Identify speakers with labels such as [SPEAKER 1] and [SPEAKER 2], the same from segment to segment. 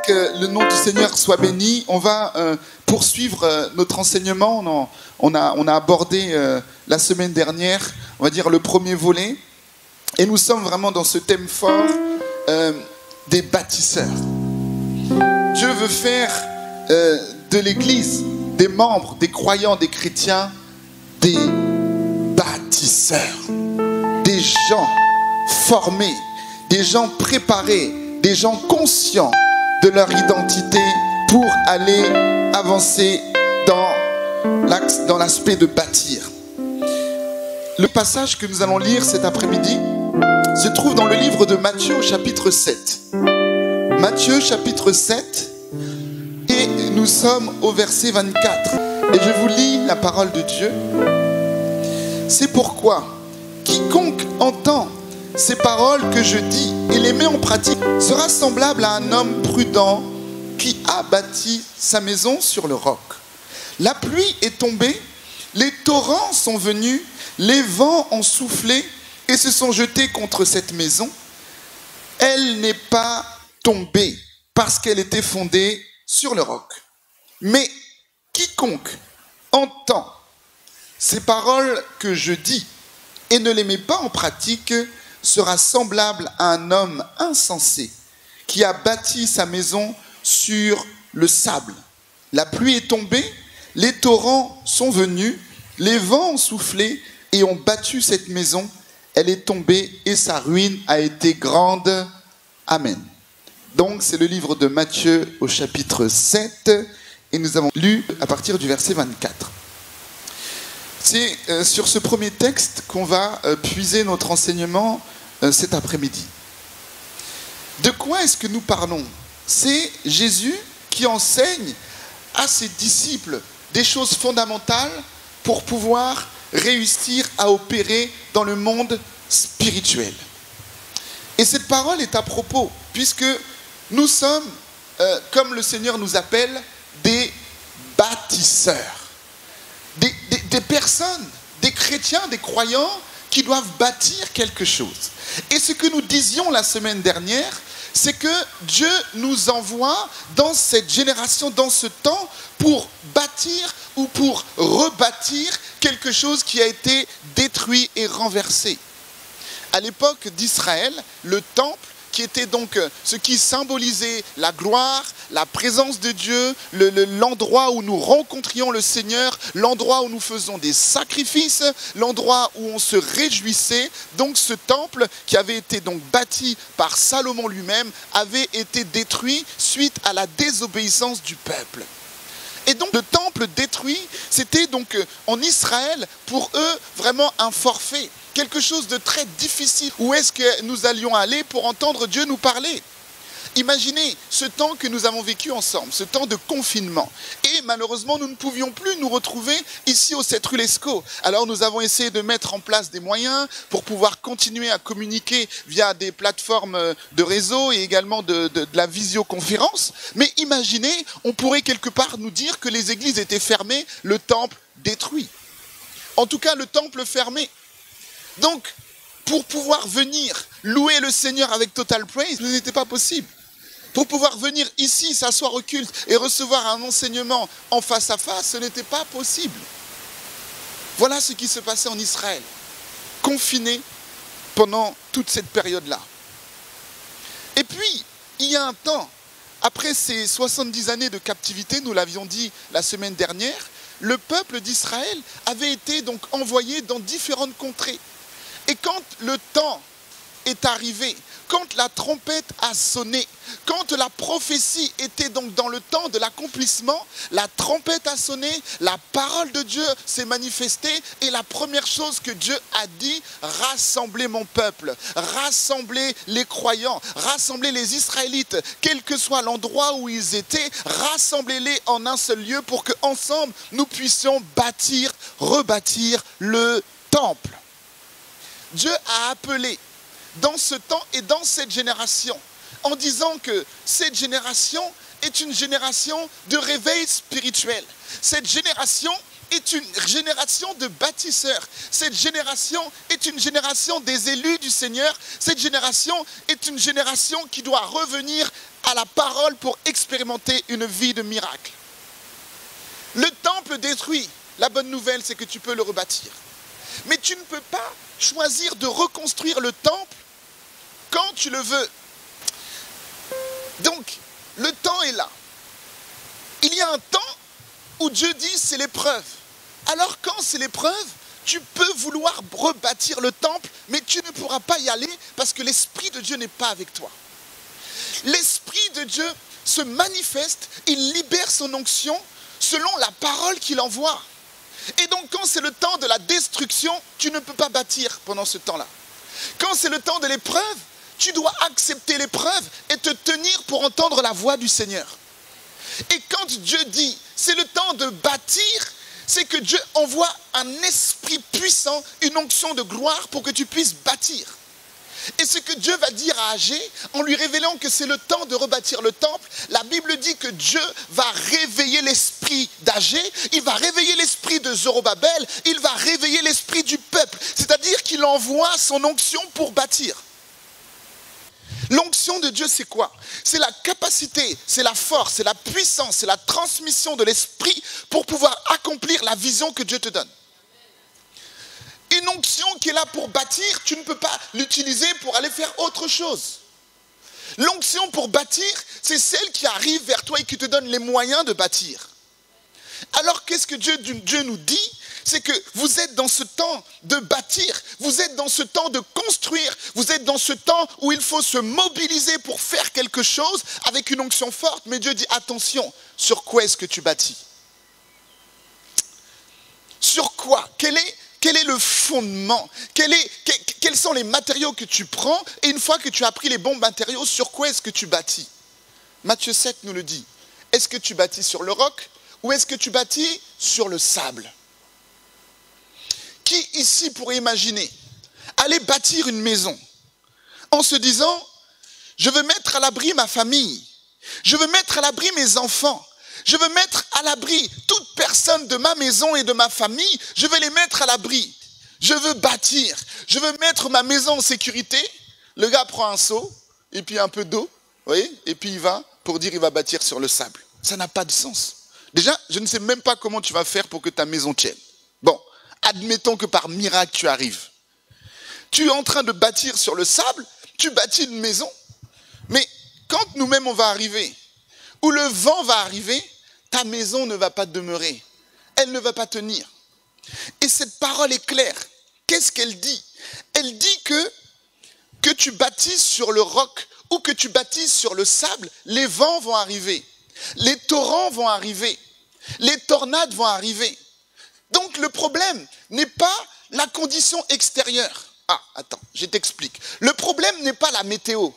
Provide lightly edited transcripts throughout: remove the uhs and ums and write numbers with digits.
[SPEAKER 1] Que le nom du Seigneur soit béni. On va poursuivre notre enseignement. On a abordé la semaine dernière, on va dire, le premier volet. Et nous sommes vraiment dans ce thème fort des bâtisseurs. Dieu veut faire de l'Église, des membres, des croyants, des chrétiens, des bâtisseurs. Des gens formés, des gens préparés, des gens conscients de leur identité pour aller avancer dans l'aspect de bâtir. Le passage que nous allons lire cet après-midi se trouve dans le livre de Matthieu au chapitre 7. Matthieu chapitre 7 et nous sommes au verset 24. Et je vous lis la parole de Dieu. C'est pourquoi quiconque entend ces paroles que je dis et les met en pratique sera semblable à un homme prudent qui a bâti sa maison sur le roc. La pluie est tombée, les torrents sont venus, les vents ont soufflé et se sont jetés contre cette maison. Elle n'est pas tombée parce qu'elle était fondée sur le roc. Mais quiconque entend ces paroles que je dis et ne les met pas en pratique sera semblable à un homme insensé qui a bâti sa maison sur le sable. La pluie est tombée, les torrents sont venus, les vents ont soufflé et ont battu cette maison. Elle est tombée et sa ruine a été grande. Amen. Donc c'est le livre de Matthieu au chapitre 7 et nous avons lu à partir du verset 24. C'est sur ce premier texte qu'on va puiser notre enseignement cet après-midi. De quoi est-ce que nous parlons? C'est Jésus qui enseigne à ses disciples des choses fondamentales pour pouvoir réussir à opérer dans le monde spirituel. Et cette parole est à propos, puisque nous sommes, comme le Seigneur nous appelle, des bâtisseurs. Des personnes, des chrétiens, des croyants qui doivent bâtir quelque chose. Et ce que nous disions la semaine dernière, c'est que Dieu nous envoie dans cette génération, dans ce temps, pour bâtir ou pour rebâtir quelque chose qui a été détruit et renversé. À l'époque d'Israël, le temple, qui était donc ce qui symbolisait la gloire, la présence de Dieu, l'endroit où nous rencontrions le Seigneur, l'endroit où nous faisons des sacrifices, l'endroit où on se réjouissait. Donc ce temple qui avait été donc bâti par Salomon lui-même avait été détruit suite à la désobéissance du peuple. Et donc le temple détruit, c'était donc en Israël pour eux vraiment un forfait. Quelque chose de très difficile. Où est-ce que nous allions aller pour entendre Dieu nous parler? Imaginez ce temps que nous avons vécu ensemble, ce temps de confinement. Et malheureusement, nous ne pouvions plus nous retrouver ici au 7 rue Lescaut. Alors nous avons essayé de mettre en place des moyens pour pouvoir continuer à communiquer via des plateformes de réseau et également de la visioconférence. Mais imaginez, on pourrait quelque part nous dire que les églises étaient fermées, le temple détruit. En tout cas, le temple fermé. Donc, pour pouvoir venir louer le Seigneur avec Total Praise, ce n'était pas possible. Pour pouvoir venir ici, s'asseoir au culte et recevoir un enseignement en face à face, ce n'était pas possible. Voilà ce qui se passait en Israël, confiné pendant toute cette période-là. Et puis, il y a un temps, après ces 70 années de captivité, nous l'avions dit la semaine dernière, le peuple d'Israël avait été donc envoyé dans différentes contrées. Et quand le temps est arrivé, quand la trompette a sonné, quand la prophétie était donc dans le temps de l'accomplissement, la trompette a sonné, la parole de Dieu s'est manifestée et la première chose que Dieu a dit, rassemblez mon peuple, rassemblez les croyants, rassemblez les Israélites, quel que soit l'endroit où ils étaient, rassemblez-les en un seul lieu pour qu'ensemble nous puissions bâtir, rebâtir le temple. Dieu a appelé dans ce temps et dans cette génération, en disant que cette génération est une génération de réveil spirituel. Cette génération est une génération de bâtisseurs. Cette génération est une génération des élus du Seigneur. Cette génération est une génération qui doit revenir à la parole pour expérimenter une vie de miracle. Le temple détruit. La bonne nouvelle, c'est que tu peux le rebâtir. Mais tu ne peux pas choisir de reconstruire le temple quand tu le veux. Donc, le temps est là. Il y a un temps où Dieu dit c'est l'épreuve. Alors quand c'est l'épreuve, tu peux vouloir rebâtir le temple, mais tu ne pourras pas y aller parce que l'Esprit de Dieu n'est pas avec toi. L'Esprit de Dieu se manifeste, il libère son onction selon la parole qu'il envoie. Et donc quand c'est le temps de la destruction, tu ne peux pas bâtir pendant ce temps-là. Quand c'est le temps de l'épreuve, tu dois accepter l'épreuve et te tenir pour entendre la voix du Seigneur. Et quand Dieu dit, c'est le temps de bâtir, c'est que Dieu envoie un esprit puissant, une onction de gloire pour que tu puisses bâtir. Et ce que Dieu va dire à Agé, en lui révélant que c'est le temps de rebâtir le temple, la Bible dit que Dieu va réveiller l'esprit d'Agé, il va réveiller l'esprit de Zorobabel, il va réveiller l'esprit du peuple. C'est-à-dire qu'il envoie son onction pour bâtir. L'onction de Dieu, c'est quoi? C'est la capacité, c'est la force, c'est la puissance, c'est la transmission de l'esprit pour pouvoir accomplir la vision que Dieu te donne. Une onction qui est là pour bâtir, tu ne peux pas l'utiliser pour aller faire autre chose. L'onction pour bâtir, c'est celle qui arrive vers toi et qui te donne les moyens de bâtir. Alors qu'est-ce que Dieu nous dit? C'est que vous êtes dans ce temps de bâtir, vous êtes dans ce temps de construire, vous êtes dans ce temps où il faut se mobiliser pour faire quelque chose avec une onction forte. Mais Dieu dit attention, sur quoi est-ce que tu bâtis? Sur quoi? Quel est le fondement? Quels sont les matériaux que tu prends? Et une fois que tu as pris les bons matériaux, sur quoi est-ce que tu bâtis? Matthieu 7 nous le dit. Est-ce que tu bâtis sur le roc ou est-ce que tu bâtis sur le sable? Qui ici pourrait imaginer aller bâtir une maison en se disant je veux mettre à l'abri ma famille, je veux mettre à l'abri mes enfants, je veux mettre à l'abri toute personne de ma maison et de ma famille, je veux les mettre à l'abri, je veux bâtir, je veux mettre ma maison en sécurité. Le gars prend un seau et puis un peu d'eau, vous voyez, et puis il va pour dire il va bâtir sur le sable. Ça n'a pas de sens. Déjà, je ne sais même pas comment tu vas faire pour que ta maison tienne. Bon, admettons que par miracle tu arrives. Tu es en train de bâtir sur le sable, tu bâtis une maison, mais quand nous-mêmes on va arriver, où le vent va arriver, ta maison ne va pas demeurer, elle ne va pas tenir. Et cette parole est claire. Qu'est-ce qu'elle dit? Elle dit que tu bâtisses sur le roc ou que tu bâtisses sur le sable, les vents vont arriver, les torrents vont arriver, les tornades vont arriver. Donc le problème n'est pas la condition extérieure. Ah, attends, je t'explique. Le problème n'est pas la météo.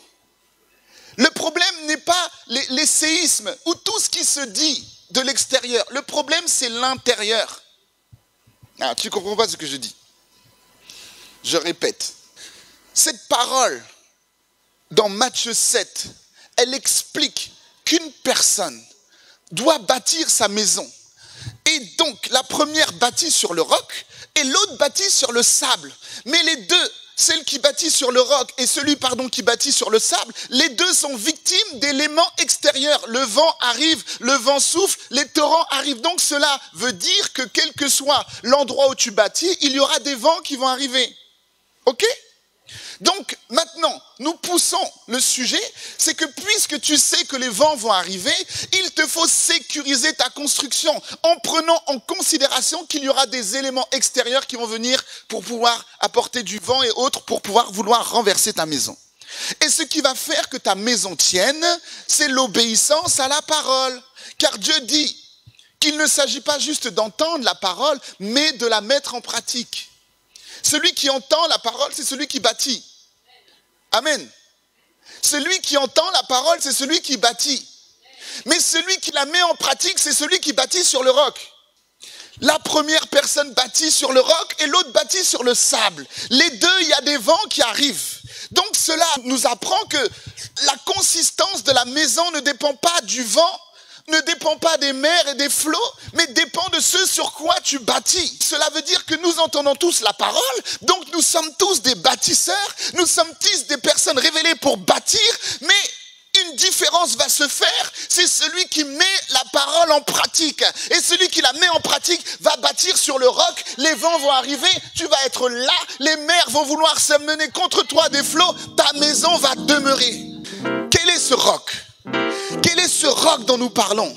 [SPEAKER 1] Le problème n'est pas les séismes ou tout ce qui se dit de l'extérieur. Le problème, c'est l'intérieur. Ah, tu ne comprends pas ce que je dis. Je répète. Cette parole, dans Matthieu 7, elle explique qu'une personne doit bâtir sa maison. Et donc, la première bâtit sur le roc et l'autre bâtit sur le sable. Mais les deux, celle qui bâtit sur le roc et celui qui bâtit sur le sable, les deux sont victimes d'éléments extérieurs. Le vent arrive, le vent souffle, les torrents arrivent. Donc cela veut dire que quel que soit l'endroit où tu bâtis, il y aura des vents qui vont arriver. Ok ? Donc maintenant, nous poussons le sujet, c'est que puisque tu sais que les vents vont arriver, il te faut sécuriser ta construction en prenant en considération qu'il y aura des éléments extérieurs qui vont venir pour pouvoir apporter du vent et autres pour pouvoir vouloir renverser ta maison. Et ce qui va faire que ta maison tienne, c'est l'obéissance à la parole. Car Dieu dit qu'il ne s'agit pas juste d'entendre la parole, mais de la mettre en pratique. Celui qui entend la parole, c'est celui qui bâtit. Amen. Celui qui entend la parole, c'est celui qui bâtit. Mais celui qui la met en pratique, c'est celui qui bâtit sur le roc. La première personne bâtit sur le roc et l'autre bâtit sur le sable. Les deux, il y a des vents qui arrivent. Donc cela nous apprend que la consistance de la maison ne dépend pas du vent, ne dépend pas des mers et des flots, mais dépend de ce sur quoi tu bâtis. Cela veut dire que nous entendons tous la parole, donc nous sommes tous des bâtisseurs, nous sommes tous des personnes révélées pour bâtir, mais une différence va se faire, c'est celui qui met la parole en pratique. Et celui qui la met en pratique va bâtir sur le roc, les vents vont arriver, tu vas être là, les mers vont vouloir s'amener contre toi des flots, ta maison va demeurer. Quel est ce roc? Quel est ce roc dont nous parlons?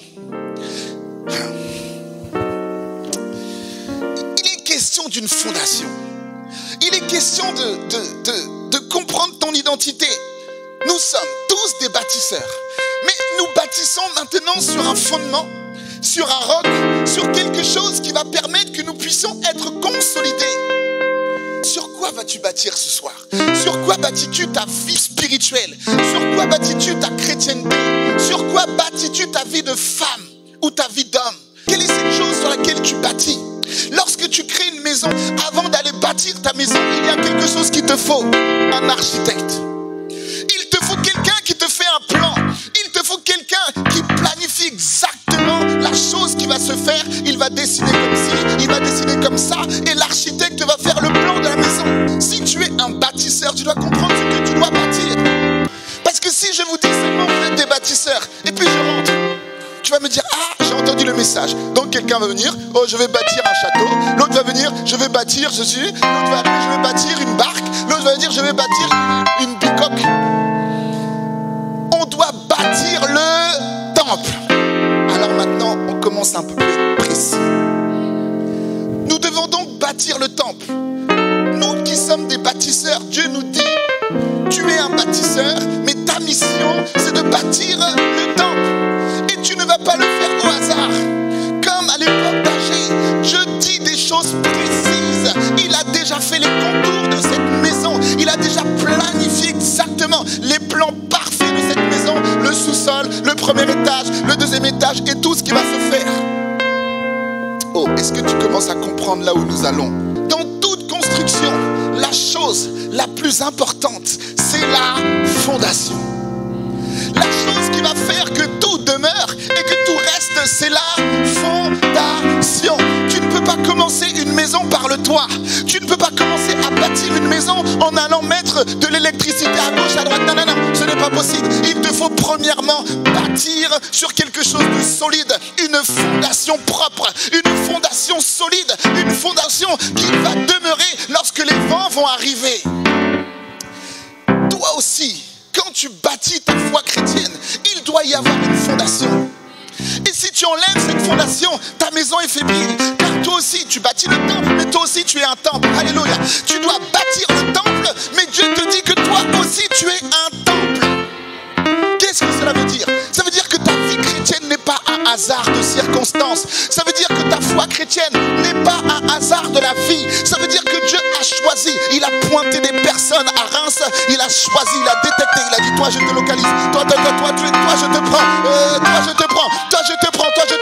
[SPEAKER 1] Il est question d'une fondation. Il est question de comprendre ton identité. Nous sommes tous des bâtisseurs. Mais nous bâtissons maintenant sur un fondement, sur un roc, sur quelque chose qui va permettre que nous puissions être consolidés. Sur quoi vas-tu bâtir ce soir? Sur quoi bâtis-tu ta vie spirituelle? Sur quoi bâtis-tu ta chrétienté? Sur quoi bâtis-tu ta vie de femme ou ta vie d'homme? Quelle est cette chose sur laquelle tu bâtis? Lorsque tu crées une maison, avant d'aller bâtir ta maison, il y a quelque chose qu'il te faut. Un architecte. Il te faut quelqu'un qui te fait un plan. Il te faut quelqu'un qui planifie exactement la chose qui va se faire. Il va dessiner comme ci, il va dessiner comme ça. Et l'architecte va faire le plan de la maison. Si tu es un bâtisseur, tu dois comprendre ce que tu dois bâtir. Parce que si je vous dis seulement vous êtes des bâtisseurs, et puis je rentre, tu vas me dire, ah, j'ai entendu le message. Donc quelqu'un va venir, oh, je vais bâtir un château. L'autre va venir, je vais bâtir ceci. L'autre va arriver, je vais bâtir une barque. L'autre va dire, je vais bâtir une bicoque. On doit bâtir le temple. Alors maintenant, on commence un peu plus précis. Nous devons donc bâtir le temple. Nous qui sommes des bâtisseurs, Dieu nous dit, tu es un bâtisseur, mais ta mission, c'est de bâtir le temple. Et tu ne vas pas le faire au hasard. Comme à l'époque d'Agé, Dieu dit des choses précises. Il a déjà fait les contours de cette maison. Il a déjà planifié exactement les plans parfaits de cette maison. Le sous-sol, le premier étage, le deuxième étage et tout ce qui va se faire. Oh, est-ce que tu commences à comprendre là où nous allons? Dans toute construction, la chose la plus importante, c'est la fondation. La chose qui va faire que tout demeure et que tout reste, c'est la fondation. Tu ne peux pas commencer une maison par le toit. Tu ne peux pas commencer à bâtir une maison en allant mettre de l'électricité à gauche, à droite. Non, non, non, ce n'est pas possible. Il te faut premièrement bâtir sur quelque chose de solide, une fondation propre, une fondation solide, une fondation qui va demeurer lorsque les vents vont arriver. Toi aussi, quand tu bâtis ta foi chrétienne, il doit y avoir une fondation. Et si tu enlèves cette fondation, ta maison est fébrile. Car toi aussi, tu bâtis le temple, mais toi aussi, tu es un temple. Alléluia. Tu dois bâtir le temple, mais Dieu te dit que toi aussi, tu es un temple. Qu'est-ce que cela veut dire? Ça veut dire que ta vie chrétienne n'est pas un hasard de circonstances. Ça veut dire que ta foi chrétienne n'est pas un hasard de la vie. Ça veut dire que Dieu a choisi. Il a pointé des personnes à Reims. Il a choisi, il a détecté. Il a dit, toi je te localise. Toi je te prends. Toi je te prends. Toi je te prends. Toi je te prends. Toi je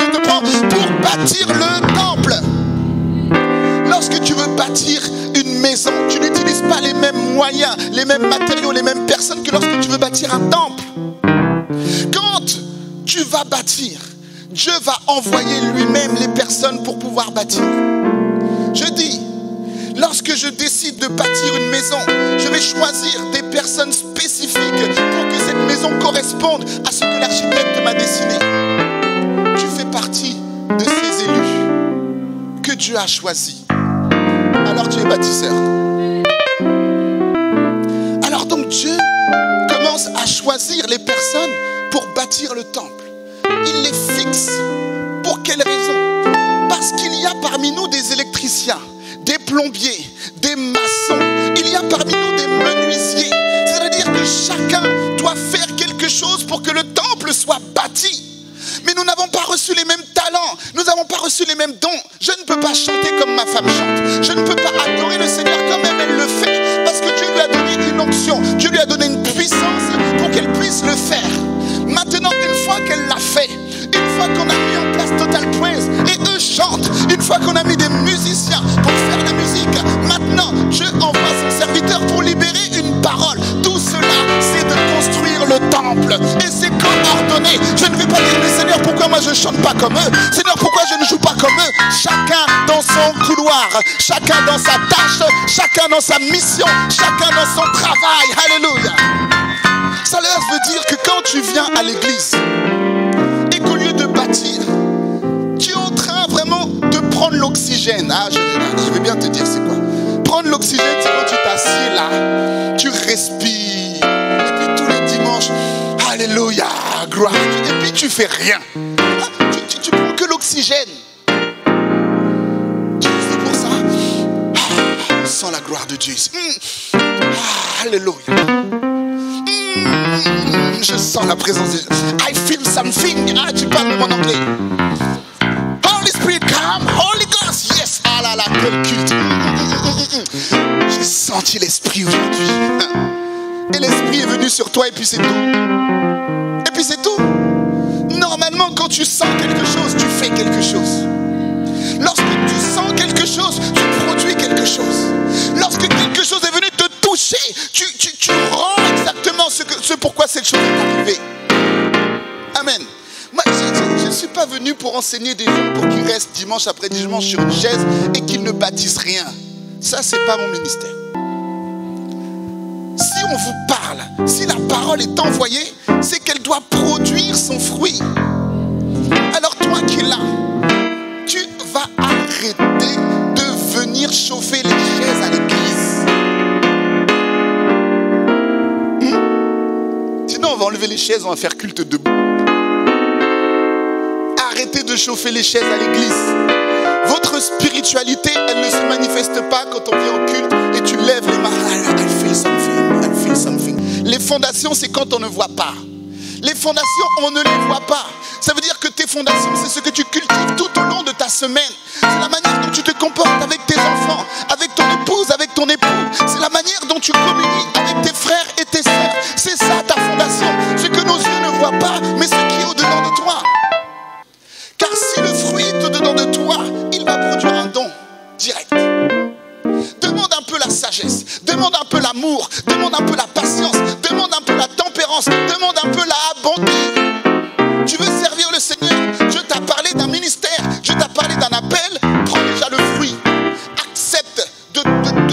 [SPEAKER 1] te prends. Pour bâtir le temple. Lorsque tu veux bâtir une maison, tu n'utilises pas les mêmes moyens, les mêmes matériaux, les mêmes personnes que lorsque tu veux bâtir un temple. Quand tu vas bâtir, Dieu va envoyer lui-même les personnes pour pouvoir bâtir. Je dis, lorsque je décide de bâtir une maison, je vais choisir des personnes spécifiques pour que cette maison corresponde à ce que l'architecte m'a dessiné. Tu fais partie de ces élus que Dieu a choisis. Alors tu es bâtisseur. Alors donc Dieu commence à choisir les personnes pour bâtir le temple. Il les fixe. Pour quelle raison? Parce qu'il y a parmi nous des électriciens, des plombiers, des maçons. Il y a parmi nous des menuisiers. C'est-à-dire que chacun doit faire quelque chose pour que le temple soit bâti. Mais nous n'avons pas reçu les mêmes talents. Nous n'avons pas reçu les mêmes dons. Je ne peux pas chanter comme ma femme chante. Je ne peux pas adorer le Seigneur comme elle le fait. Parce que Dieu lui a donné une onction. Dieu lui a donné une puissance pour qu'elle puisse le faire. Maintenant, une fois qu'elle l'a fait, une fois qu'on a mis en place Total Praise et eux chantent, une fois qu'on a mis des musiciens pour faire la musique, maintenant Dieu envoie son serviteur pour libérer une parole. Tout cela, c'est de construire le temple. Et c'est coordonné. Je ne vais pas dire, mais Seigneur, pourquoi moi je ne chante pas comme eux? Seigneur, pourquoi je ne joue pas comme eux? Chacun dans son couloir, chacun dans sa tâche, chacun dans sa mission, chacun dans son travail. Alléluia. Ça veut dire que quand viens à l'église et qu'au lieu de bâtir, tu es en train vraiment de prendre l'oxygène. Ah, je vais bien te dire c'est quoi. Prendre l'oxygène, c'est quand tu t'assieds là, tu respires. Et puis tous les dimanches, alléluia, gloire. Et puis tu fais rien. Tu prends que l'oxygène. C'est pour ça. Ah, sans la gloire de Dieu. Ah, alléluia. Je sens la présence de Dieu. I feel something. Ah, tu parles mon anglais. Holy Spirit, come. Holy Ghost. Yes. Ah là là, quel culte. J'ai senti l'esprit aujourd'hui. Et l'esprit est venu sur toi et puis c'est tout. Et puis c'est tout. Normalement, quand tu sens quelque chose, tu fais quelque chose. Lorsque tu sens quelque chose, tu produis quelque chose. Lorsque quelque chose est venu te toucher, tu rends exactement ce pourquoi cette chose est arrivée. Amen. Moi, je ne suis pas venu pour enseigner des gens pour qu'ils restent dimanche après dimanche sur une chaise et qu'ils ne bâtissent rien. Ça, c'est pas mon ministère. Si on vous parle, si la parole est envoyée, c'est qu'elle doit produire son fruit. Alors toi qui es là, tu vas arrêter de venir chauffer les chaises à l'église. Sinon on va enlever les chaises, on va faire culte debout. Arrêtez de chauffer les chaises à l'église. Votre spiritualité, elle ne se manifeste pas quand on vient au culte et tu lèves les mains. I feel something, I feel something. Les fondations, c'est quand on ne voit pas. Les fondations, on ne les voit pas. Ça veut dire que tes fondations, c'est ce que tu cultives tout au long de ta semaine. C'est la manière dont tu te comportes avec tes enfants, avec ton épouse, avec ton époux. C'est la manière dont tu communiques avec tes frères et tes sœurs. C'est ça ta fondation. Ce que nos yeux ne voient pas, mais ce qui est au-dedans de toi. Car si le fruit est au-dedans de toi, il va produire un don direct. Demande un peu la sagesse, demande un peu l'amour, demande un peu la patience, demande un peu la tempérance, demande un peu la bonté. Tu veux servir le Seigneur, je t'ai parlé d'un ministère, je t'ai parlé d'un appel, prends déjà le fruit. Accepte de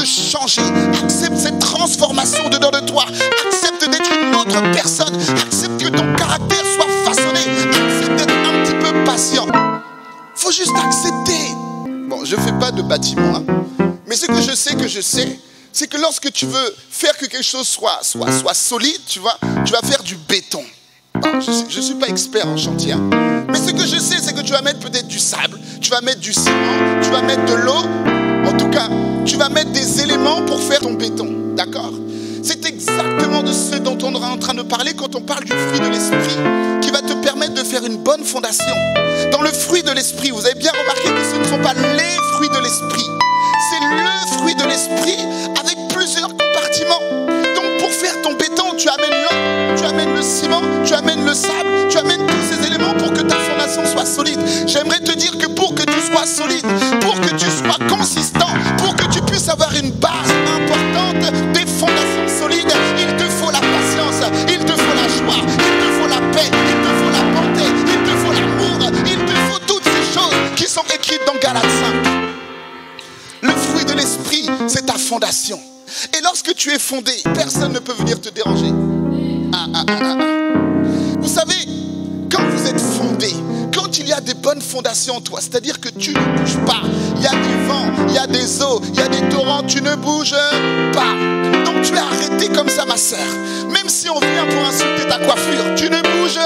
[SPEAKER 1] changer, accepte cette transformation dedans de toi, accepte d'être une autre personne, accepte que ton caractère soit façonné, accepte d'être un petit peu patient. Faut juste accepter. Bon, je ne fais pas de bâtiment, hein. Mais ce que je sais, c'est que lorsque tu veux faire que quelque chose soit solide, tu vas faire du béton. Bon, je ne suis pas expert en chantier, hein. Mais ce que je sais, c'est que tu vas mettre peut-être du sable, tu vas mettre du ciment, tu vas mettre de l'eau. En tout cas, tu vas mettre des éléments pour faire ton béton, d'accord? C'est exactement de ce dont on est en train de parler quand on parle du fruit de l'esprit, qui va te permettre de faire une bonne fondation. Dans le fruit de l'esprit, vous avez bien remarqué que ce ne sont pas les fruits de l'esprit. C'est le fruit de l'esprit avec plusieurs compartiments. Donc pour faire ton béton, tu amènes l'eau, tu amènes le ciment, tu amènes le sable, tu amènes tous ces éléments pour que ta fondation soit solide. J'aimerais te dire que pour que tu sois solide, pour que tu sois consistant, pour que tu puisses avoir une base importante, des fondations solides, il te faut la patience, il te faut la joie, il te faut la paix, il te faut la bonté, il te faut l'amour, il te faut toutes ces choses qui sont écrites dans Galates 5. Le fruit de l'esprit, c'est ta fondation. Et lorsque tu es fondé, personne ne peut venir te déranger. Vous savez, quand vous êtes fondé, quand il y a des bonnes fondations en toi, c'est-à-dire que tu ne bouges pas, il y a du vent, il y a des eaux, il y a des torrents, tu ne bouges pas. Donc tu es arrêté comme ça, ma sœur. Même si on vient pour insulter ta coiffure, tu ne bouges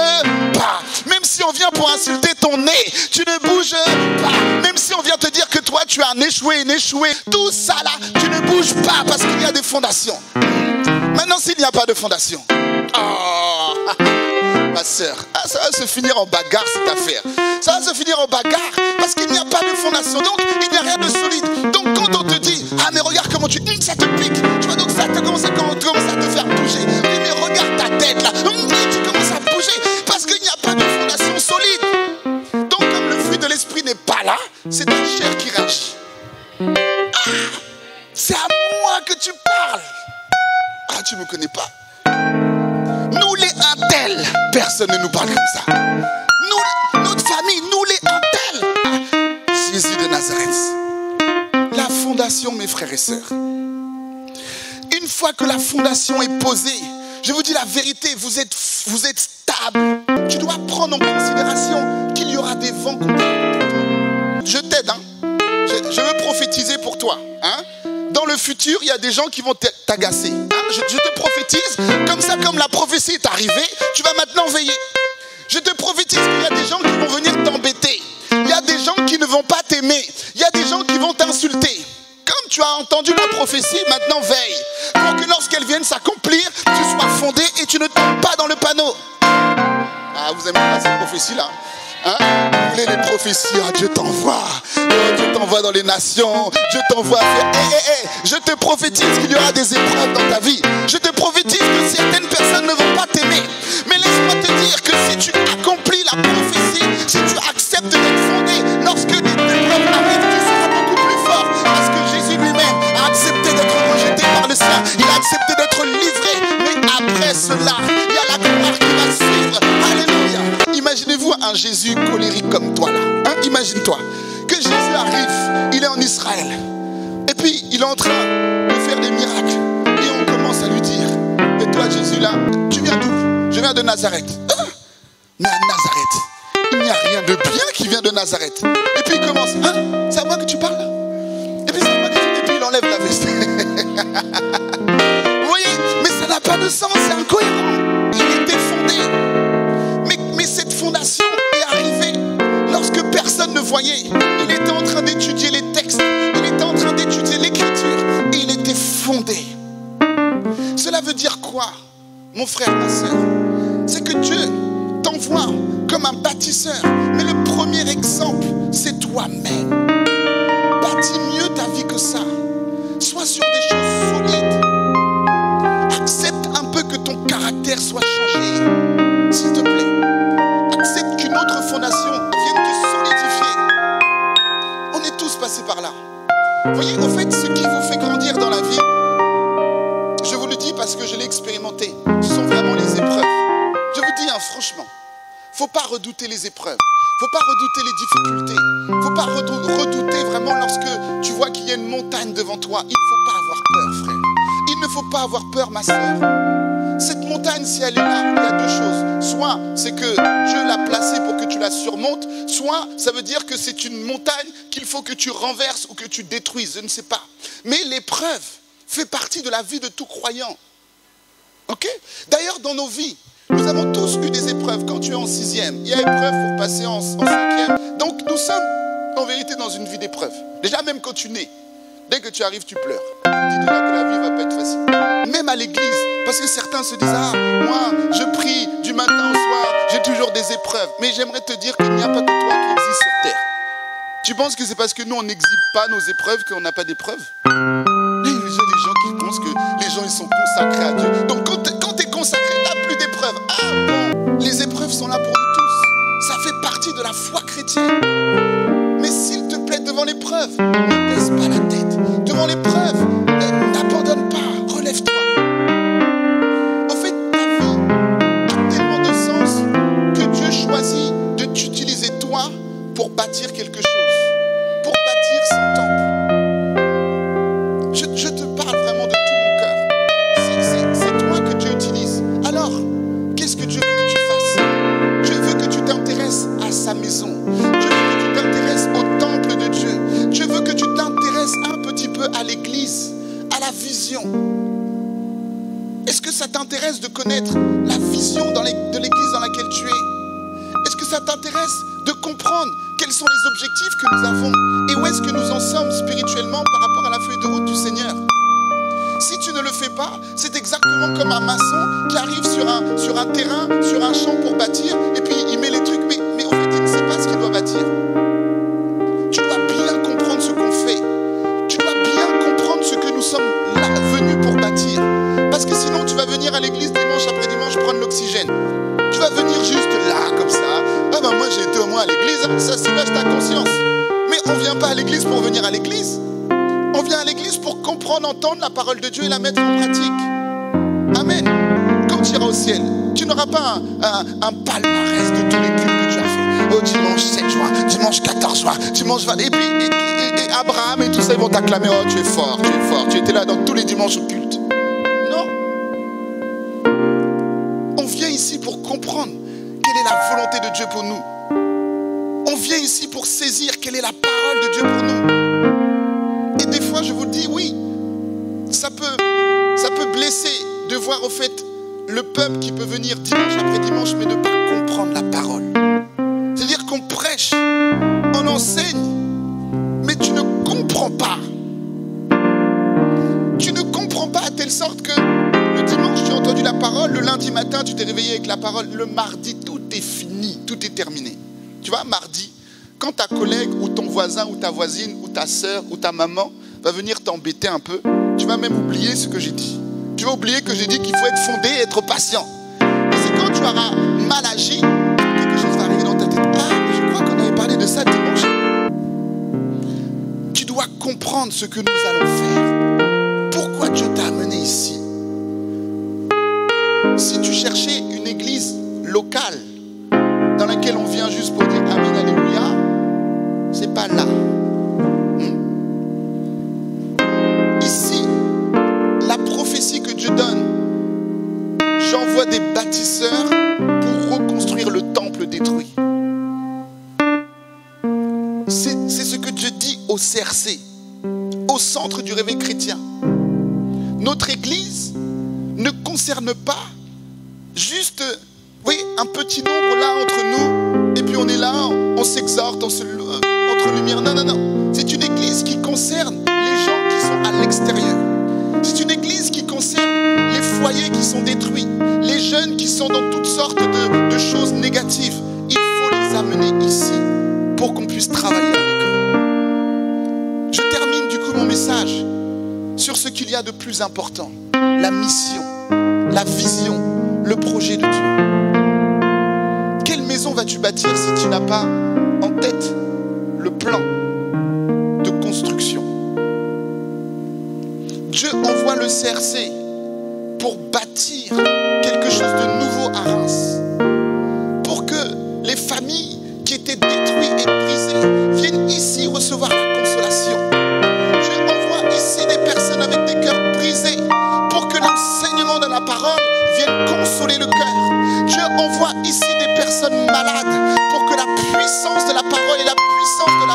[SPEAKER 1] pas. Même si on vient pour insulter ton nez, tu ne bouges pas. Même si on vient te dire que toi tu es un échoué, une échouée, tout ça là, tu ne bouges pas parce qu'il y a des fondations. Maintenant, s'il n'y a pas de fondation, oh, ma sœur, ça va se finir en bagarre cette affaire. Ça va se finir en bagarre parce qu'il n'y a pas de fondation. Donc, il n'y a rien de solide. Donc, quand on te dit, ah mais regarde comment ça te pique. Tu vois, donc ça te commence à te faire bouger. Oui, mais regarde ta tête là. Tu commences à bouger parce qu'il n'y a pas de fondation solide. Donc, comme le fruit de l'esprit n'est pas là, c'est ta chair qui réagit. Ah, c'est à moi que tu parles. Ah, tu ne me connais pas. Nous les intels, personne ne nous parle comme ça. Nous, notre famille, nous les intels. Ah, Jésus de Nazareth. La fondation, mes frères et sœurs. Une fois que la fondation est posée, je vous dis la vérité, vous êtes stable. instable. Tu dois prendre en considération qu'il y aura des vents contre toi. Je t'aide, hein. Je veux prophétiser pour toi, hein. Dans le futur, il y a des gens qui vont t'agacer, hein. Je te prophétise, comme ça, comme la prophétie est arrivée, tu vas maintenant veiller. Je te prophétise qu'il y a des gens qui vont venir t'embêter. Il y a des gens qui ne vont pas t'aimer. Il y a des gens qui vont t'insulter. Comme tu as entendu la prophétie, maintenant veille. Pour que lorsqu'elle vienne s'accomplir, tu sois fondé et tu ne tombes pas dans le panneau. Ah, vous aimez pas cette prophétie-là, hein? Vous voulez les prophéties, ah, Dieu t'envoie. Oh, Dieu t'envoie dans les nations. Dieu t'envoie faire. Je te prophétise qu'il y aura des épreuves dans ta vie. Je te prophétise que certaines personnes ne vont pas t'aimer. Mais laisse-moi te dire que si tu accomplis la prophétie, si tu acceptes d'être fondé, lorsque les épreuves arrivent, tu seras beaucoup plus fort. Parce que Jésus lui-même a accepté d'être rejeté par le sien. Il a accepté d'être livré. Mais après cela, il y a la gloire qui va suivre. Alléluia. Imaginez-vous un Jésus colérique comme toi là, hein? Imagine-toi que Jésus arrive, il est en Israël. Et puis il est en train de faire des miracles. Et on commence à lui dire, et toi Jésus là, tu viens d'où? Je viens de Nazareth. Ah, mais à Nazareth, il n'y a rien de bien qui vient de Nazareth. Et puis il commence, hein, c'est à moi que tu parles là? Et puis c'est à moi que tu... Et puis il enlève la veste. Vous voyez, mais ça n'a pas de sens, c'est incohérent. Il était fondé. Mais cette fondation est arrivée lorsque personne ne voyait. Il était en train d'étudier les textes, il était en train d'étudier l'écriture et il était fondé. Cela veut dire quoi, mon frère, ma soeur? C'est que Dieu t'envoie comme un bâtisseur. Mais le premier exemple, c'est toi-même. Bâtis mieux ta vie que ça. Sois sur des choses solides. Accepte un peu que ton caractère soit changé. S'il te plaît. Accepte qu'une autre fondation vienne te solidifier. On est tous passés par là. Vous voyez, en fait, ce qui vous fait grandir dans la vie, je vous le dis parce que je l'ai expérimenté, ce sont vraiment les épreuves. Je vous dis, hein, franchement, faut pas redouter les épreuves. Faut pas redouter les difficultés. Faut pas redouter vraiment lorsque tu vois qu'il y a une montagne devant toi. Il ne faut pas avoir peur, frère. Il ne faut pas avoir peur, ma soeur. Cette montagne, si elle est là, il y a deux choses. Soit c'est que Dieu l'a placée pour que tu la surmontes, soit ça veut dire que c'est une montagne qu'il faut que tu renverses ou que tu détruises, je ne sais pas. Mais l'épreuve fait partie de la vie de tout croyant. Ok? D'ailleurs, dans nos vies, nous avons tous eu des épreuves. Quand tu es en 6e, il y a épreuve pour passer en 5e. Donc nous sommes en vérité dans une vie d'épreuve. Déjà même quand tu nais, dès que tu arrives, tu pleures. Tu dis déjà que la vie va pas être facile. Même à l'église, parce que certains se disent, ah, moi, je prie du matin au soir, j'ai toujours des épreuves. Mais j'aimerais te dire qu'il n'y a pas que toi qui existe sur terre. Tu penses que c'est parce que nous, on n'exhibe pas nos épreuves qu'on n'a pas d'épreuves? Il y a des gens qui pensent que les gens, ils sont consacrés à Dieu. Donc quand tu es consacré, tu n'as plus d'épreuves. Ah bon, les épreuves sont là pour nous tous. Ça fait partie de la foi chrétienne. Mais s'il te plaît, devant l'épreuve, ne baisse pas la tête. Devant l'épreuve, n'abandonne pas, relève-toi. Au fait, ta vie a tellement de sens que Dieu choisit de t'utiliser toi pour bâtir quelque chose, pour bâtir son temple. Je te parle vraiment de tout mon cœur. C'est toi que Dieu utilise. Alors, qu'est-ce que Dieu veut que tu fasses? Dieu veut que tu t'intéresses à sa maison. Dieu veut que tu t'intéresses au temple de Dieu. Dieu veut que tu t'intéresses un petit peu à l'église, à la vision. Est-ce que ça t'intéresse de connaître la vision de l'église dans laquelle tu es? Est-ce que ça t'intéresse de comprendre quels sont les objectifs que nous avons et où est-ce que nous en sommes spirituellement par rapport à la feuille de route du Seigneur? Si tu ne le fais pas, c'est exactement comme un maçon qui arrive sur un terrain, sur un champ pour bâtir, et puis il met les trucs, mais en fait il ne sait pas ce qu'il doit bâtir. Tu dois bien comprendre ce qu'on fait. Tu dois bien comprendre ce que nous sommes là, venus pour bâtir. Parce que sinon tu vas venir à l'église dimanche après dimanche prendre l'oxygène. Tu vas venir juste là, comme ça. Ah ben moi j'ai été au moins à l'église, ça soulage ta conscience. Mais on ne vient pas à l'église pour venir à l'église. On vient à l'église pour comprendre, entendre la parole de Dieu et la mettre en pratique. Amen. Quand tu iras au ciel, tu n'auras pas un palmarès de tous les cultes que tu as fait. Oh, dimanche 7 juin, dimanche 14 juin, dimanche 20. Et puis et Abraham et tout ça, ils vont t'acclamer. Oh, tu es fort, tu es fort. Tu étais là dans tous les dimanches au culte. Non. On vient ici pour comprendre la volonté de Dieu pour nous. On vient ici pour saisir quelle est la parole de Dieu pour nous. Et des fois, je vous dis, oui, ça peut blesser de voir au fait le peuple qui peut venir dimanche après dimanche, mais ne pas comprendre la parole. C'est-à-dire qu'on prêche, on enseigne, mais tu ne comprends pas. Tu ne comprends pas à telle sorte que le dimanche, tu as entendu la parole, le lundi matin, tu t'es réveillé avec la parole, le mardi, tout est fini, tout est terminé. Tu vois, mardi, quand ta collègue ou ton voisin ou ta voisine ou ta soeur ou ta maman va venir t'embêter un peu, tu vas même oublier ce que j'ai dit. Tu vas oublier que j'ai dit qu'il faut être fondé et être patient. Et c'est quand tu auras mal agi, quelque chose va arriver dans ta tête. Ah, mais je crois qu'on avait parlé de ça dimanche. Tu dois comprendre ce que nous allons faire. Pourquoi Dieu t'a amené ici? Si tu cherchais une église locale dans laquelle on vient juste pour dire Amen, Alléluia, c'est pas là. Ici, la prophétie que Dieu donne, j'envoie des bâtisseurs pour reconstruire le temple détruit. C'est ce que Dieu dit au CRC, au centre du réveil chrétien. Notre église ne concerne pas juste, oui, un petit nombre là entre nous, et puis on est là, on s'exhorte, on se entre lumière. Non, non, non. C'est une église qui concerne les gens qui sont à l'extérieur. C'est une église qui concerne les foyers qui sont détruits, les jeunes qui sont dans toutes sortes de choses négatives. Il faut les amener ici pour qu'on puisse travailler avec eux. Je termine du coup mon message sur ce qu'il y a de plus important. La mission, la vision, le projet de Dieu. Quelle maison vas-tu bâtir si tu n'as pas en tête le plan de construction? Dieu envoie le CRC pour bâtir quelque chose de nouveau à Reims. Pour que les familles qui étaient détruites et brisées viennent ici recevoir la consolation. Dieu envoie ici des personnes avec des cœurs brisés pour que l'enseignement de la parole vienne consoler le cœur. Dieu envoie ici des personnes malades pour que la puissance de la parole et la puissance de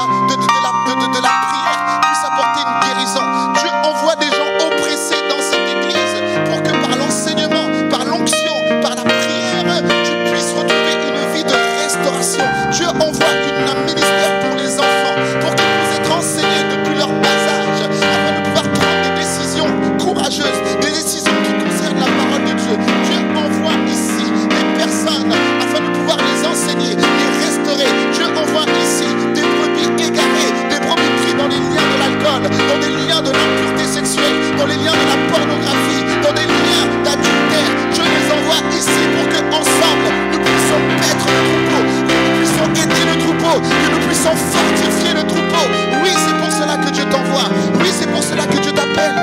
[SPEAKER 1] la prière puisse apporter une guérison. Dieu envoie des gens oppressés dans cette église pour que par l'enseignement, par l'onction, par la prière, tu puisses retrouver une vie de restauration. Dieu envoie un ministère pour les enfants pour qu'ils puissent être enseignés depuis leur bas âge afin de pouvoir prendre des décisions courageuses, des décisions qui concernent la parole de Dieu. Dieu envoie ici des personnes afin de pouvoir les enseigner, les restaurer. Dieu envoie ici des brebis égarées, des brebis pris dans les liens de l'alcool, dans des liens de l'impureté sexuelle, dans les liens de la pornographie, dans des liens d'adultère. Dieu les envoie ici pour que ensemble nous puissions paître le troupeau, que nous puissions aider le troupeau, que nous puissions fortifier le troupeau. Oui, c'est pour cela que Dieu t'envoie. Oui, c'est pour cela que Dieu t'appelle.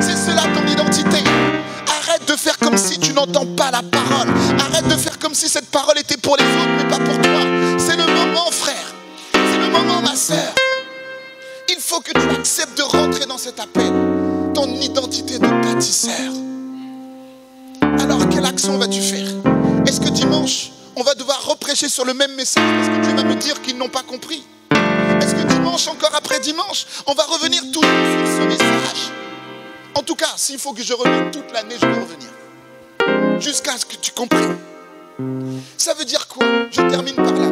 [SPEAKER 1] C'est cela ton identité. Arrête de faire comme si tu n'entends pas la parole. Arrête de faire comme si cette parole était pour les autres, mais pas pour toi. C'est le moment, frère. C'est le moment, ma sœur. Il faut que tu acceptes de rentrer dans cet appel. Ton identité de bâtisseur. Alors, quelle action vas-tu faire? Est-ce que dimanche, on va devoir reprêcher sur le même message parce que Dieu va me dire qu'ils n'ont pas compris? Est-ce que dimanche, encore après dimanche, on va revenir toujours sur ce message? En tout cas, s'il faut que je revienne toute l'année, je vais revenir. Jusqu'à ce que tu comprennes. Ça veut dire quoi? Je termine par là.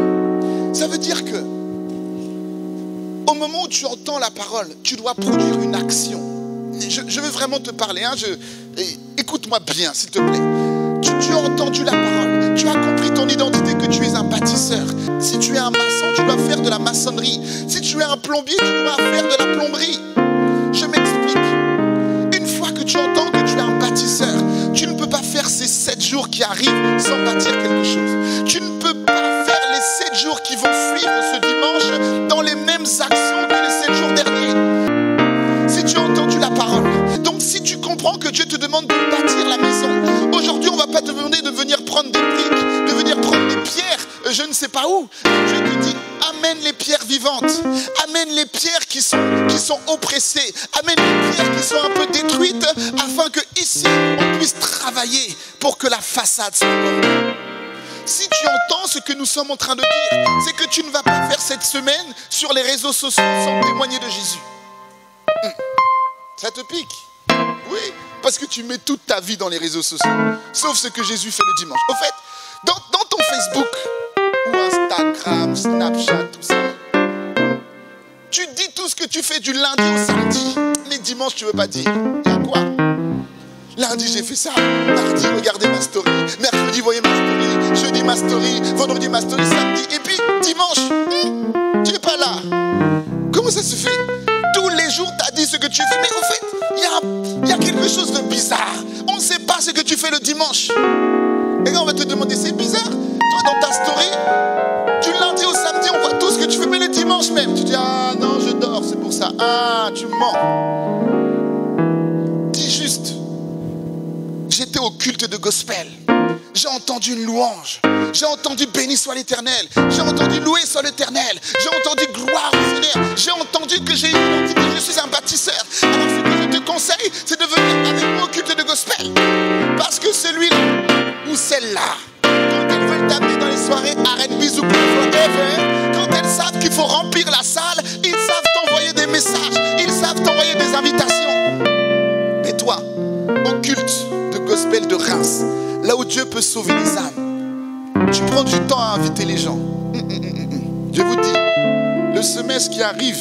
[SPEAKER 1] Ça veut dire que au moment où tu entends la parole, tu dois produire une action. Je veux vraiment te parler. Hein, écoute-moi bien, s'il te plaît. Tu as entendu la parole. Tu as compris ton identité, que tu es un bâtisseur. Si tu es un maçon, tu dois faire de la maçonnerie. Si tu es un plombier, tu dois faire de la plomberie. Je m'explique. Une fois que tu entends que tu es un bâtisseur, tu ne peux pas faire ces 7 jours qui arrivent sans bâtir quelque chose. Tu ne peux pas faire les 7 jours qui vont suivre ce dimanche dans les mêmes actions que les 7 jours derniers. Si tu as entendu la parole, donc si tu comprends que Dieu te demande de bâtir la maison, aujourd'hui on ne va pas te demander de venir prendre des briques, de venir prendre des pierres, je ne sais pas où. Dieu te dit, amène les pierres vivantes, amène les pierres qui sont oppressées, amène les pierres qui sont un peu détruites, afin que ici on puisse travailler pour que la façade soit bonne. si tu entends ce que nous sommes en train de dire, c'est que tu ne vas pas faire cette semaine sur les réseaux sociaux sans témoigner de Jésus. Ça te pique? Oui, parce que tu mets toute ta vie dans les réseaux sociaux, sauf ce que Jésus fait le dimanche. Au fait, dans ton Facebook, ou Instagram, Snapchat, tout ça, tu dis tout ce que tu fais du lundi au samedi, mais dimanche tu veux pas dire. Il y a quoi? Lundi j'ai fait ça, mardi regardez ma story, mercredi voyez ma story, jeudi ma story, vendredi ma story, samedi, et puis dimanche, tu es pas là. Comment ça se fait? Tous les jours tu as dit ce que tu fais, mais au fait, il y a quelque chose de bizarre. On ne sait pas ce que tu fais le dimanche. Et quand on va te demander, c'est bizarre, toi dans ta story, du lundi au samedi on voit tout ce que tu fais, mais le dimanche même, tu dis, ah non je dors, c'est pour ça, ah tu mens. Dis juste, j'étais au culte de gospel. J'ai entendu une louange. J'ai entendu béni soit l'Éternel. J'ai entendu louer soit l'Éternel. J'ai entendu gloire au Seigneur. J'ai entendu que j'ai une identité, je suis un bâtisseur. Alors ce que je te conseille, c'est de venir avec moi au culte de gospel. Parce que celui-là ou celle-là, quand elles veulent t'amener dans les soirées R&B ou whatever, quand elles savent qu'il faut remplir la salle, ils savent t'envoyer des messages. Ils savent t'envoyer des invitations. Mais toi, au culte de gospel de Reims, là où Dieu peut sauver les âmes, tu prends du temps à inviter les gens. Je vous dis, le semestre qui arrive,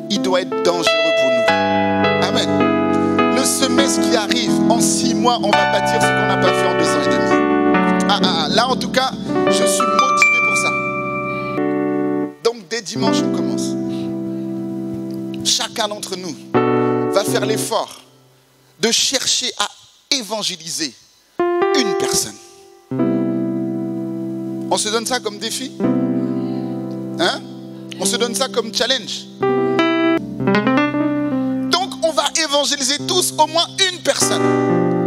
[SPEAKER 1] il doit être dangereux pour nous. Amen. Le semestre qui arrive, en 6 mois, on va bâtir ce qu'on n'a pas fait en 2 ans et demi. Là, en tout cas, je suis motivé pour ça. Donc, dès dimanche, on commence. Chacun d'entre nous va faire l'effort de chercher à évangéliser une personne. On se donne ça comme défi? Hein? On se donne ça comme challenge. Donc on va évangéliser tous au moins une personne.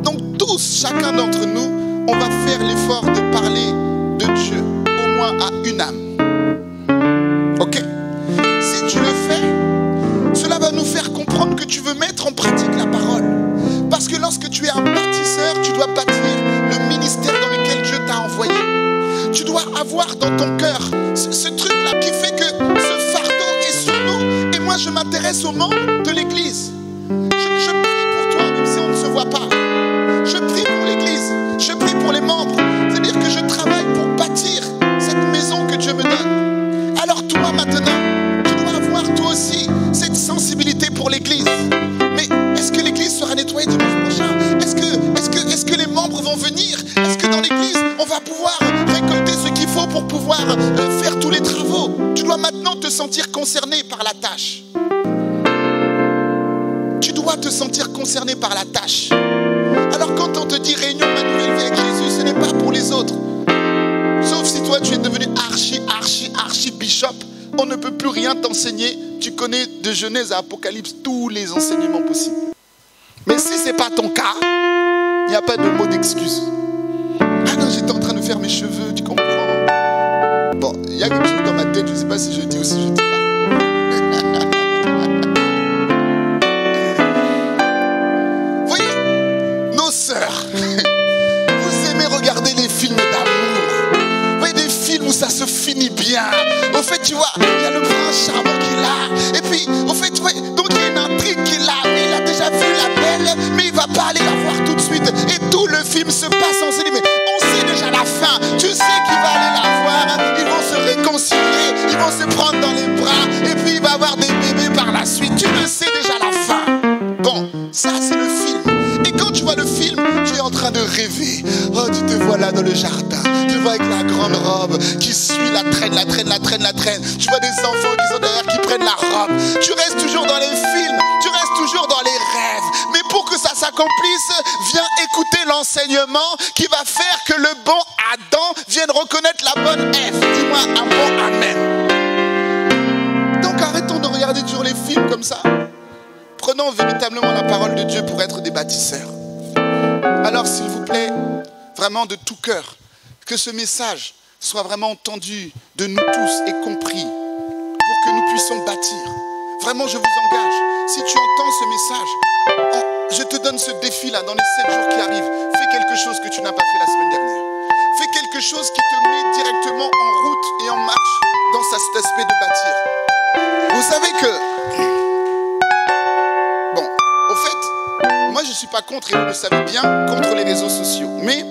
[SPEAKER 1] Donc tous, chacun d'entre nous, on va faire l'effort de parler de Dieu au moins à une âme. Ok? Si tu le fais, cela va nous faire comprendre que tu veux mettre en pratique la parole. Parce que lorsque tu es un bâtisseur, tu dois bâtir le ministère dans lequel Dieu t'a envoyé. Tu dois avoir dans ton cœur ce truc-là qui fait que ce fardeau est sur nous. Et moi, je m'intéresse aux membres de l'Église. Je prie pour toi, même si on ne se voit pas. Je prie pour l'Église. Je prie pour les membres. C'est-à-dire que je travaille pour bâtir cette maison que Dieu me donne. Alors toi, maintenant, tu dois avoir toi aussi cette sensibilité pour l'Église. Mais est-ce que l'Église sera nettoyée dimanche prochain? Est-ce que les membres vont venir? Est-ce que dans l'Église, on va pouvoir récolter ce qu'il faut pour pouvoir faire tous les travaux? Tu dois maintenant te sentir concerné par la tâche. Tu dois te sentir concerné par la tâche. Alors quand on te dit réunion ma nouvelle vie avec Jésus, ce n'est pas pour les autres. Sauf si toi tu es devenu archi bishop, on ne peut plus rien t'enseigner. Tu connais de Genèse à Apocalypse tous les enseignements possibles. Mais si ce n'est pas ton cas, il n'y a pas de mot d'excuse. Ah non, j'étais en train de faire mes cheveux, tu comprends? Bon, il y a quelque chose dans ma tête, je ne sais pas si je dis ou si je ne dis pas. Vous voyez, nos sœurs, vous aimez regarder les films d'amour. Vous voyez des films où ça se finit bien. Au fait, tu vois, il y a le prince charmant qui est là. Et puis, au fait, ouais, donc il y a une intrigue qui est là. Mais il a déjà vu la belle, mais il ne va pas aller la voir tout de suite. Et tout le film se passe en série. Mais on sait déjà la fin. Tu sais qu'il va aller la voir. Ils vont se réconcilier. Ils vont se prendre dans les bras. Et puis il va avoir des bébés par la suite. Tu le sais déjà la fin. Bon, ça c'est le film. Et quand tu vois le film, tu es en train de rêver. Oh, tu te vois là dans le jardin. Tu vois avec la grande robe qui suit la traîne. Tu vois des enfants qui sont derrière, qui prennent la robe. Tu restes toujours dans les films. Tu restes toujours dans les rêves. Mais pour que ça s'accomplisse, viens écouter l'enseignement qui va faire que le bon Adam vienne reconnaître la bonne Ève. Dis-moi un bon Amen. Donc arrêtons de regarder toujours les films comme ça. Prenons véritablement la parole de Dieu pour être des bâtisseurs. Alors s'il vous plaît, vraiment de tout cœur, que ce message soit vraiment entendu de nous tous et compris pour que nous puissions bâtir. Vraiment, je vous engage. Si tu entends ce message, je te donne ce défi-là dans les 7 jours qui arrivent. Fais quelque chose que tu n'as pas fait la semaine dernière. Fais quelque quelque chose qui te met directement en route et en marche dans cet aspect de bâtir. Vous savez que, bon, au fait, moi je ne suis pas contre, et vous le savez bien, contre les réseaux sociaux. Mais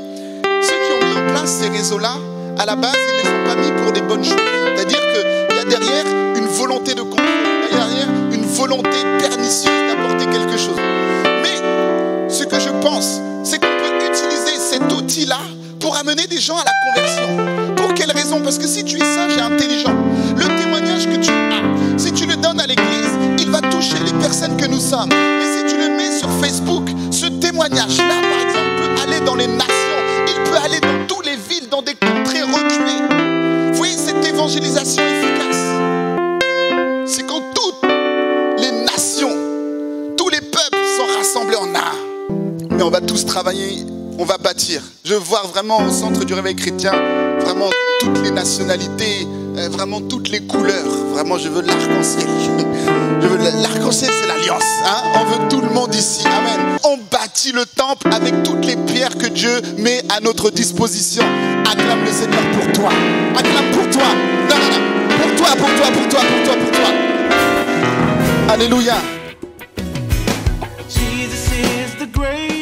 [SPEAKER 1] ceux qui ont mis en place ces réseaux-là, à la base, ils ne les ont pas mis pour des bonnes choses. C'est-à-dire qu'il y a derrière une volonté de contrôle, il y a derrière une volonté pernicieuse d'apporter quelque chose. Mais ce que je pense, c'est qu'on peut utiliser cet outil-là pour amener des gens à la conversion. Pour quelle raison? Parce que si tu es sage et intelligent, le témoignage que tu as, si tu le donnes à l'église, il va toucher les personnes que nous sommes. Mais si tu le mets sur Facebook, ce témoignage-là, par exemple, peut aller dans les nations, il peut aller dans toutes les villes, dans des contrées reculées. Vous voyez cette évangélisation efficace? C'est quand toutes les nations, tous les peuples sont rassemblés en un. Mais on va tous travailler, on va bâtir. Je vois vraiment au centre du réveil chrétien, vraiment toutes les nationalités, vraiment toutes les couleurs. Vraiment, je veux l'arc-en-ciel. Je veux l'arc-en-ciel, c'est l'alliance. Hein? On veut tout le monde ici. Amen. On bâtit le temple avec toutes les pierres que Dieu met à notre disposition. Acclame le Seigneur pour toi. Acclame pour toi. Non, non, non. Pour toi, pour toi, pour toi, pour toi, pour toi. Alléluia.
[SPEAKER 2] Jesus is the great